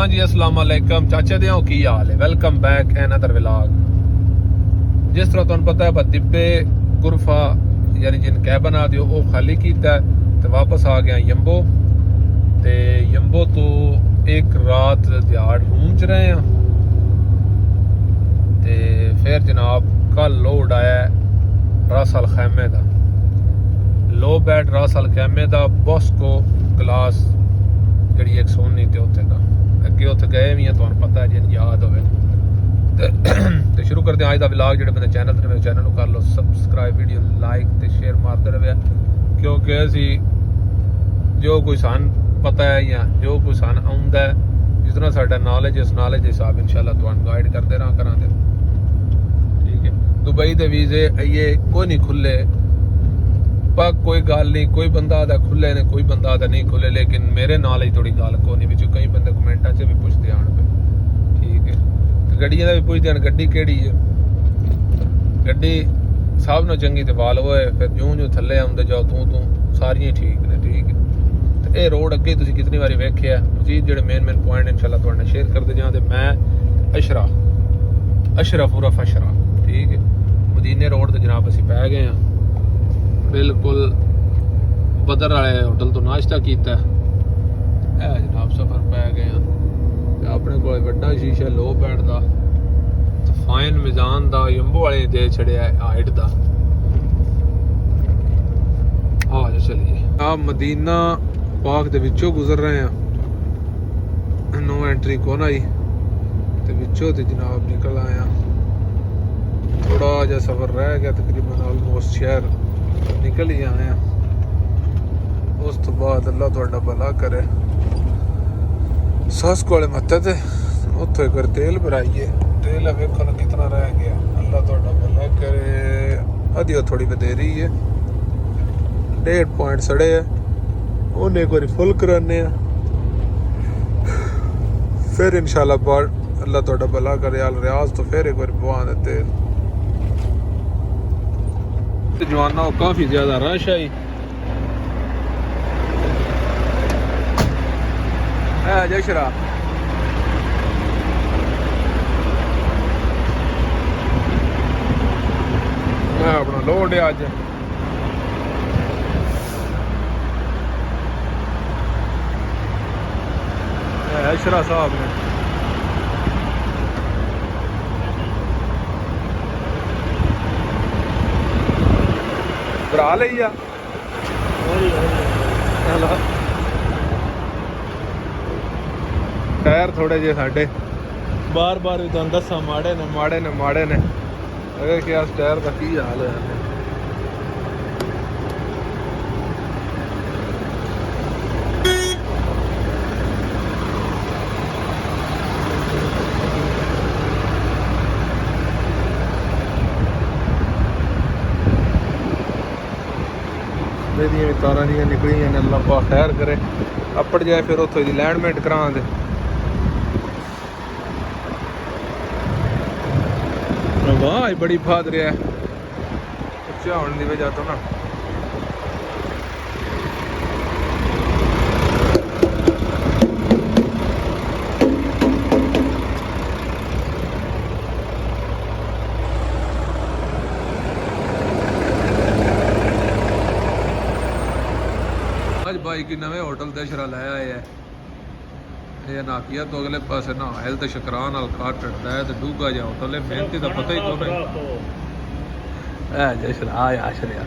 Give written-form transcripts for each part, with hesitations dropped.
हाँ जी अस्सलाम वालेकुम चाचा दे की हाल है। Welcome back another vlog. जिस तरह तुहानू पता है दिब्बे गुरफा यानी जिन कैबन आ दियो वो खाली कीता ते वापस आ गया यंबो ते यंबो तो एक रात दिहाड़ रूम च रहे हैं ते फिर जनाब कल लोड आया रासल खैमे दा लो बैड रासल खैमे दा बॉस्को क्लास जी 119 ते उत्थे दा अगे उत्थे गए भी हैं तुहानू पता है जिन याद होवे ते शुरू करते हैं आज दा व्लॉग। जेडे बंदे चैनल ते मेरे चैनल को कर लो सबसक्राइब वीडियो लाइक ते शेयर मारते रहे क्योंकि असी जो कोई सान पता है या जो कोई सान आउंदा है जितना साडा नॉलेज है उस नॉलेज के हिसाब इंशाल्लाह तुहानू गाइड करते रहा करांगे। ठीक है दुबई दे वीजे ये कोई नहीं खुले पर कोई गल नहीं कोई बंदा आदा खुले ने कोई बंदा आदा नहीं खुले लेकिन मेरे नॉलेज थोड़ी गल को नहीं बिच कई बंदे कमेंटा च भी पुछते आन पे। ठीक है गड्डियां दा भी पुछदे हैं गड्डी केड़ी है गड्डी सब नाल चंगी ते वाल्वो है फिर जूं जूं थल्ले आउंदे जाओ तू सारियां ठीक ने। ठीक है ते ये रोड अगे तुसीं कितनी बारी वेखिया मजीद जेडे मेन पॉइंट इंशाल्लाह तुहाडे नाल शेयर करदे जां ते मैं अशरफ उरफ अशरा। ठीक है मदीने रोड ते जनाब असीं पै गए हैं बिल्कुल बदर वाले होटल तो नाश्ता किया है जनाब सफर पै गए हैं अपने को बड़ा शीशा लो बैठ का फाइन मिजान का यंबो वाले दे छड़िया हाइट का। आ जा चलिए आप मदीना पाक दे विचों गुजर रहे हैं नो एंट्री कौन आई ते विचों ते जनाब निकल आया थोड़ा जा सफर रह गया तकरीबन ऑलमोस्ट शहर निकल ही आए हैं। उस तो बाद अल्लाह तुहाडा भला करे सस कोले मत्थे ते उत्थे कर तेल भराइए तेल वेखो ना कितना रह गया अल्लाह तुहाडा भला करे। अधी थोड़ी बधेरी है 1.5 पॉइंट सड़े है उन्हें एक बार फुल कराने फिर इंशाल्लाह बाद अल्लाह तुहाडा भला करे आल रियाज तो फिर एक बार पवा दे तेल जवाना काफी ज्यादा रश आई है जशरा अपना लोड है अज अशरा साहब ने भरा लिया टायर थोड़े जे साडे बार बार भी तुहानू दसा माड़े ने अगर क्या टायर का की हाल है तारा जी निकली अल्लाह पा खैर करे अपड़ जाए फिर उतो की लैंडमेंट करा दे वाह बड़ी फाद रहा है उच्चा होने की वजह तो ना भाई की नवे होटल ते शरा लाया है ये नाकिया तो अगले पास ना हेल तो शकरान नाल काट टटदा है तो डूगा जा होटल है मेहनती का पता ही कौन है जशरा आया आशरिया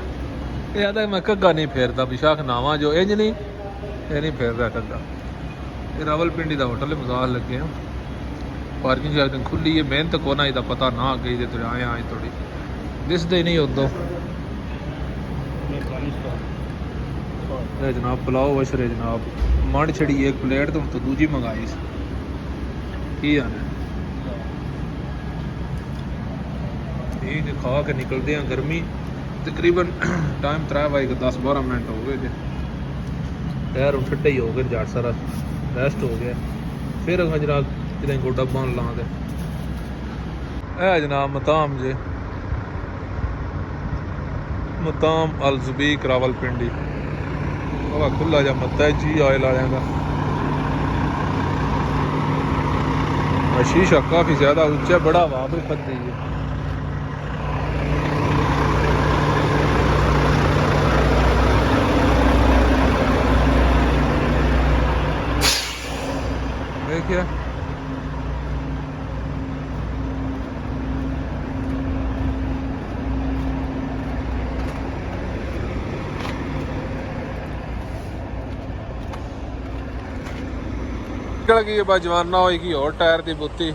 ये आदा मैं कग्गा नहीं फेरदा बिशाख नावा जो इंज नहीं ये नहीं फेरदा कग्गा ये रावलपिंडी का होटल है मजाक लगे हैं पार्किंग शार्किंग खुली है मेहनत कौन आई दा पता ना गई ते आए आए थोड़ी दिसदे नहीं उदों जनाब पुलाओ अशरे जनाब मंड छड़ी एक प्लेट तो दूजी मंगाई की आने ठीक खा के निकलते हैं गर्मी तकरीबन टाइम 3:10-12 मिनट हो गए पैर ठंडे ही हो गए जाट सारा रेस्ट हो गया फिर अगर जनाब कितने गोडा बन ला दे जनाब मताम जे मताम अल ज़ुबीक रावलपिंडी खुला जा मत्ता जी ऑयल आ जाएगा शीशा काफी ज्यादा ऊंचा बड़ा हवा भी फटती है। देखिए निकल गई है जवाना होगी और टायर की बुत्ती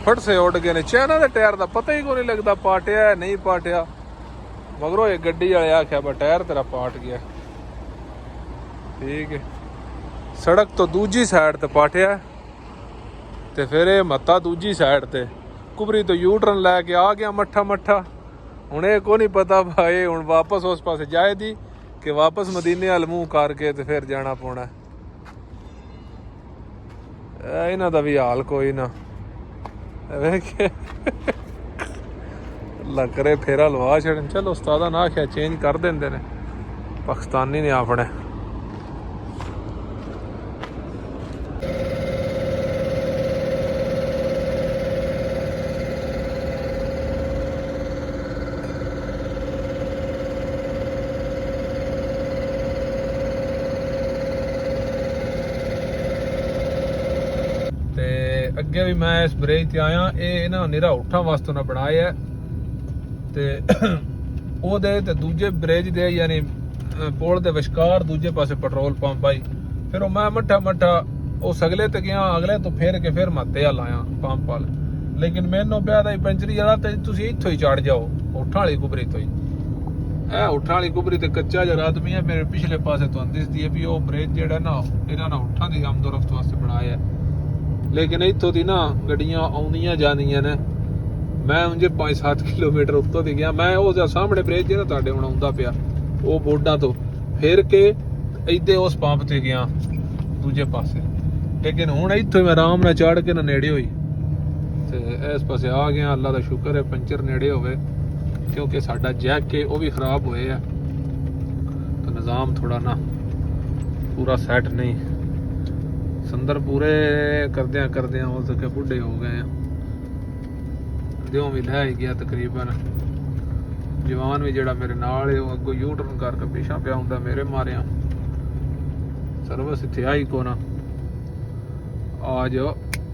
फट से उड़ गए ने। चाइना के टायर का पता ही को नहीं लगता पाटिया है नहीं पाटिया, मगरों एक गड्डी वाले आख्या बा टायर तेरा पाट गया। ठीक है सड़क तो दूजी साइड ते पाटिया ते फिर ये मत्ता दूजी साइड ते कुबरी तो यू टर्न लैके आ गया मट्ठा मट्ठा। हुण ये को नहीं पता भाई हुण वापस उस पासे जाए दी कि वापस मदीने वाल मूँह करके ते फिर जाना पौना। इन्हां दा भी हाल कोई ना अल्लाह करे फेरा लवा छड़न। चलो उस्तादा ना आख्या चेंज कर देंदे ने पाकिस्तानी ने अपने। अगे भी मैं इस ब्रिज ते आया, ये ना निरा उठा वास्ते ना बनाया है ते ओदे ते दूजे ब्रिज दे यानी पुल दे विचकार दूजे पासे पेट्रोल पंप आई। फिर मैं मट्ठा मट्ठा उस अगले ते गया, अगले तो फिर के फिर मत्ते हल आया पंप वाल। लेकिन मैनू पिया दा पंचरी वाला ते तुसीं इत्थों ही चढ़ जाओ उठा वाली कुबरी तो ही। उठा वाली कुबरी ते कच्चा जरा आदमी है मेरे पिछले पासे तो दिसदी है भी वो ब्रिज जेड़ा ना इन्हां ने उठा दी आमदोरफ्त वास्ते बनाया है। लेकिन इतों दी ना गड्डियां आउंदियां जांदियां ने। मैं उंजे 5-7 किलोमीटर उत्तों दी गया। मैं वो सामने ब्रिज ना तुहाडे हुण आउंदा पिया वो बोर्डां तो फिर के इधे उस पंप ते गया दूजे पासे। लेकिन हुण इत्थों मैं आराम नाल चढ़ के ना नेड़े होई ते इस पासे आ गया। अल्लाह दा शुक्र है पंचर नेड़े होवे क्योंकि साडा जैक के वो भी खराब होए है तो निज़ाम थोड़ा ना पूरा सैट नहीं। संदर पूरे करदे हो सके बुढ़े हो गए हैं। दियों भी लै ही गया तकरीबन। जवान भी जेड़ा मेरे नाल है वो अगों यू टर्न करके पिछा पिया हुंदा मेरे मारिया। सर्विस इत्थे आई को ना आ जाओ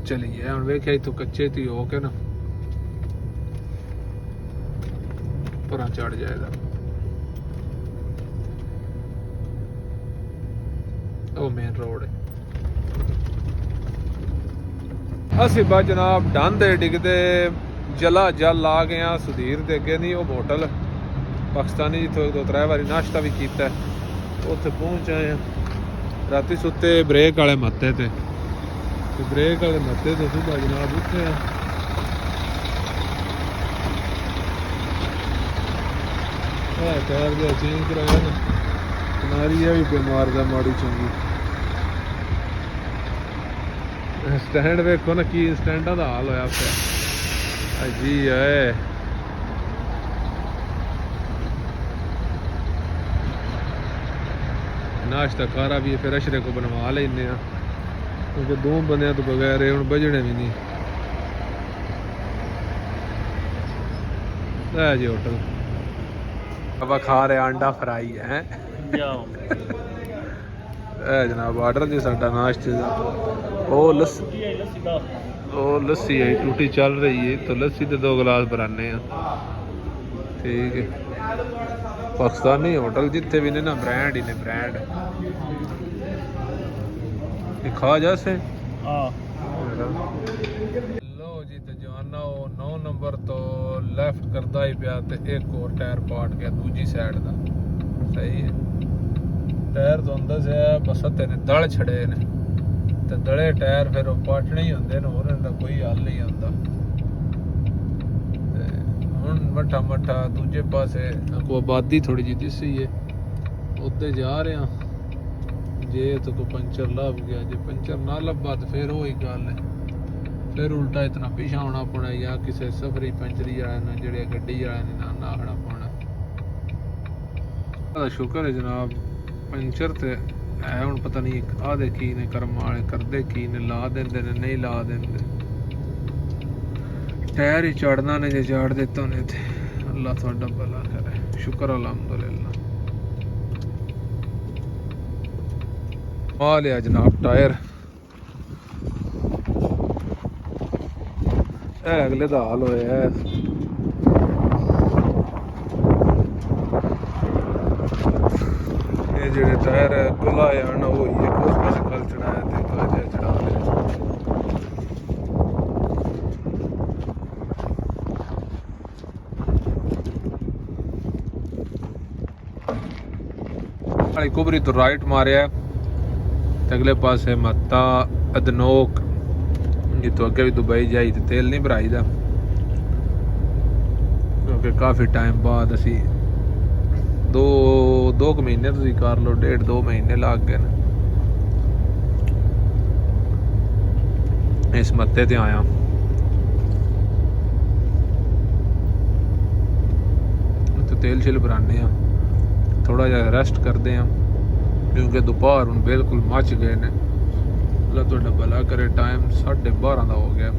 चलिए। हुण वेखिया इत्थों कच्चे ती हो के ना परां चढ़ जाएगा। वो मेन रोड है। असी बा जनाब डांदे डिगदे जला जल आ गए हैं सुधीर दे अगे नहीं वो होटल पाकिस्तानी जितों 2-3 बारी नाश्ता भी किया उत्थे पहुँच आए हैं। राती सुते ब्रेक वाले मत्ते ते ब्रेक वाले मत्ते तो सुबह जनाब उठे टायर जो चेंज कराया ना कनारी है भी बीमार दा माड़ी चंगी। स्टैंड वेखो ना की स्टैंडा का हाल होया पिया जी है। नाश्ता खारा भी फिर अशरे को बनवा लेने क्योंकि 2 बंदियां तो बगैर हुण बजने भी नहीं। जी होटल अब खा रहे अंडा फ्राई है जनाब आर्डर जी साडा नाश्ते का। लस्सी है टूटी चल रही है तो लस्सी के 2 गिलास बनाने ठीक है। पाकिस्तानी होटल जितने भी ने ना ब्रांड ही ने ब्रांड खा जैसे। लो जी तो जवाना 9 नंबर तो लेफ्ट करता ही पिया तो एक और टायर पाट गया दूजी साइड का। सही है टायर तो अंदर से बस तेने दल छड़े ने तो दले टायर फिर पाटने ही होंगे ने होर कोई हल नहीं आता। हुण मट्ठा मट्ठा दूजे पासे को आबादी थोड़ी जी दिसी है उत्ते जा रहे हैं। जे तो कोई पंचर लभ गया जे पंचर ना लभा तो फिर वही गल है फिर उल्टा इतना पिछा होना पौना या किसी सफरी पंचरी वाले जेड़े गड्डी वाले ने ना आखना पौना। शुक्र है जनाब पंचर ते है हुण पता नहीं आदे की ने कर्म वाले करदे की ने ला देंदे ने नहीं ला देंदे टायर ही चढ़ना ने जे चाड़ देता ने ते अल्लाह तुहाडा भला करे शुक्र अलहमदुलिल्लाह आ लिया जनाब टायर अगले दा हाल होया है ये जेड़े टायर है गुला ना वो ये उस पास कल चढ़ाया थे काजे चढ़ा लिया कुबरी तो राइट मारिया अगले पास है मत्ता अदनोक जितों अगे भी दुबई जाई तो तेल नहीं भराईदा क्योंकि काफ़ी टाइम बाद असी दो महीने तुम कर लो 1.5-2 महीने लग गए इस मत्ते ते आया तो तेल शिल भराने थोड़ा जिहा रेस्ट करते हैं क्योंकि दोपहर हूँ बिल्कुल मच गए ने अल्लाह तुहाडा भला करे टाइम 12:30 का हो गया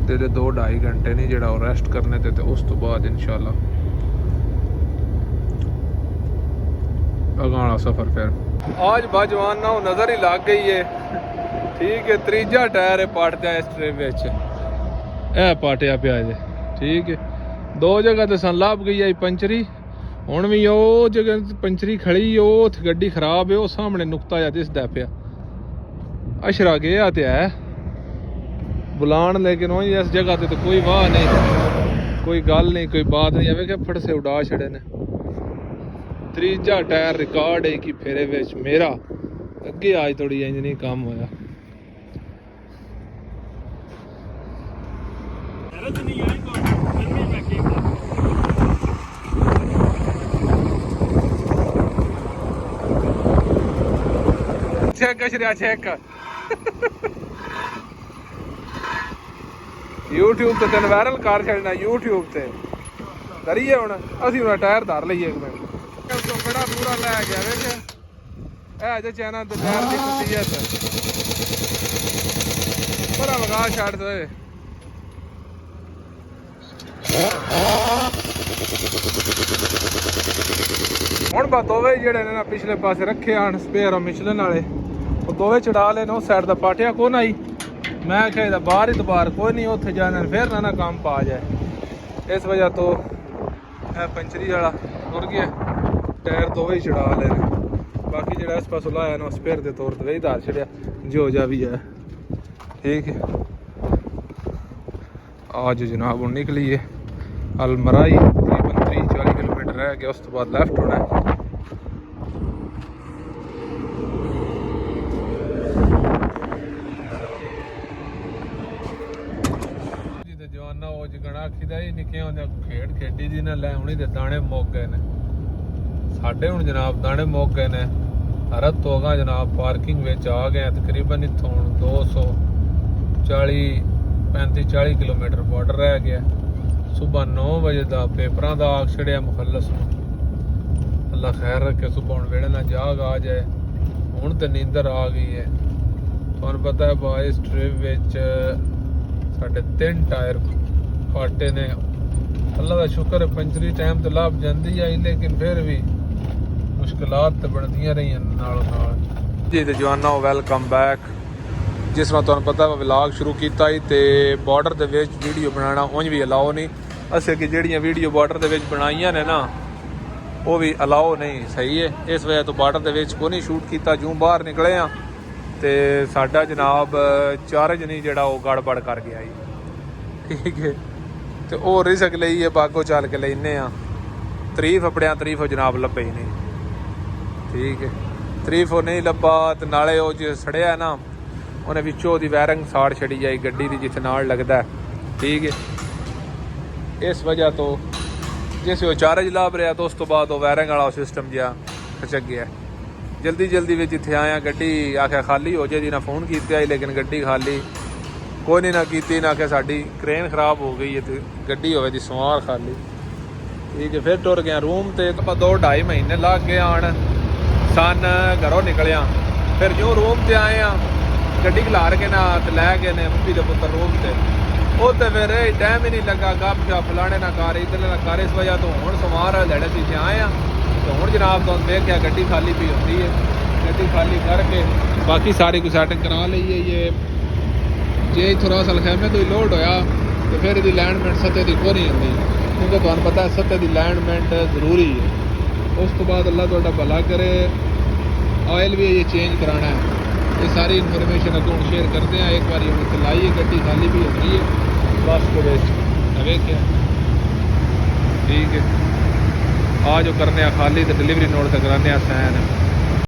तेरे 2-2.5 घंटे नहीं जो रेस्ट करने थे उस तो बाद इंशाल्लाह अगाला सफर फिर आज बाजवान ना नज़र ही लग गई है ठीक है तीजा टायर है पाटदा इस ट्रिप ए पाटिया पिया जे ठीक है 2 जगह तो सन लभ गई आई पंचरी हुण भी वो जगह पंचरी खड़ी उत्थे गड्डी खराब है वो सामने नुकता जा दिसदा पिया अशरा गया तो है बुलान लेकिन वो इस जगह ते तो कोई वाह नहीं कोई गल नहीं कोई बात नहीं आवे कि फट से उड़ा छड़े ने तीजा टायर रिकॉर्ड है कि फेरे विच मेरा अगे आज थोड़ी इंज नहीं काम होया चेक कशरिया चेक यूट्यूब ते तेन वायरल कर छड़ना यूट्यूब ते करिए हुण असीं हुण टायर धर लईए एक मिनट तो बड़ा पूरा लै गया वेख ए जे चैनल ते टायर दी नसीहत बड़ा वगा छड़ दे हुण बा दोवे जेड़े ने ना पिछले पासे रखे आन स्पेयर मिशलन वाले वो दोवे चढ़ा लेने उस साइड का पाटिया को ना ही मैं क्या बाहर ही दोबार कोई नहीं उत्थे जाना फिर ना काम पा जाए इस वजह तो पंचरी वाला तुर गया टायर दोवे ही चढ़ा लेने बाकी जो इस पासों लाया ना स्पेयर के तौर पर वही धार छड़िया जो जा भी है ठीक है आज जनाब हूँ निकलीए अलमराई तकरीबन 30-40 किलोमीटर रह गया उस तो बाद लैफ्ट होना है जवाना वो जगना आखीदा ही निक्के होंदे खेड खेडी दी ना लै हुणी दे दाने मुक गए ने साडे हुण जनाब दाने मुक गए ने हरत तो अगा जनाब पार्किंग विच आ गए तकरीबन इत्थों 240 किलोमीटर बॉर्डर रह गया सुबह 9 बजे का पेपरां दा आग छड़िया मुखलस अल्लाह खैर रखे सुबह हुण वेड़े ना जाग आ जाए हुण ते नींदर आ गई है तुहानूं पता है बा इस ट्रिप विच साढ़े 3 टायर फाटे ने अल्लाह का शुक्र है पंचरी टाइम तो लाभ जाती आई लेकिन फिर भी मुश्किलात तो बनदियां रही नाल जी तो जवाना वेलकम बैक जिस तरह तुहानूं पता व्लॉग शुरू किया ही तो बॉर्डर के वीडियो बनाना उंज भी अलाओ नहीं असें कि जिहड़ियां वीडियो बॉर्डर के बनाइयां ने ना वो भी अलाओ नहीं सही है इस वजह तो बॉर्डर के को नहीं शूट किया जूं बाहर निकले हाँ तो साडा जनाब चार्ज नहीं जिहड़ा वो गड़बड़ कर गया जी ठीक है तो वो रिस्क लईए बागो चल के लेने तरीफ अपने तरीफ जनाब लभे ही नहीं ठीक है तरीफ वो नहीं लभा तो नाले वो जो सड़िया ना उन्हें विचों दी वायरिंग साड़ छड़ी जाई गड्डी दी जिथे नाल लगदा ठीक है इस वजह तो जिस वो चार्ज लाभ रहा तो उस तो बाद वो वायरिंग वाला सिस्टम जिहा खचक गया जल्दी में जिथे आया गड्डी आख्या खाली हो जाए ना फोन किया लेकिन गड्डी खाली कोई नहीं ना की ना आख्या साडी क्रेन खराब हो गई है तो गड्डी होवे दी सवार खाली ठीक है फिर टुर गया रूम ते 2-2.5 महीने लग गए आन सन घरों निकलिया फिर जो रूम से आए हैं गड्डी खलार के ना ते लै गए ने मम्मी के पुत्र रूम से वो तो फिर टाइम ही नहीं लगा गप शप फलाने ना कर इधर ना कर इस वजह तो हूँ समार लड़े से आए हैं तो हूँ जनाब तो देखा गड्डी खाली भी होती है गड्डी खाली करके बाकी सारी कुछ सैटिंग करा ली है ये जे इतों रासल खैमे तो ही लोड होया तो फिर यदि लैंडमेंट सत्ते की को नहीं आती क्योंकि तुहानू पता है सत्ते की लैंडमेंट जरूरी है। उस तो बाद अल्लाह तुहाडा भला करे ऑयल भी ये चेंज कराना है। ये सारी इन्फॉर्मेशन अगों शेयर करते हैं। एक बार हम चलाई है गड्डी खाली भी होती है बस के क्या ठीक है आ जो करने खाली तो डिलीवरी नोट से कराने सैन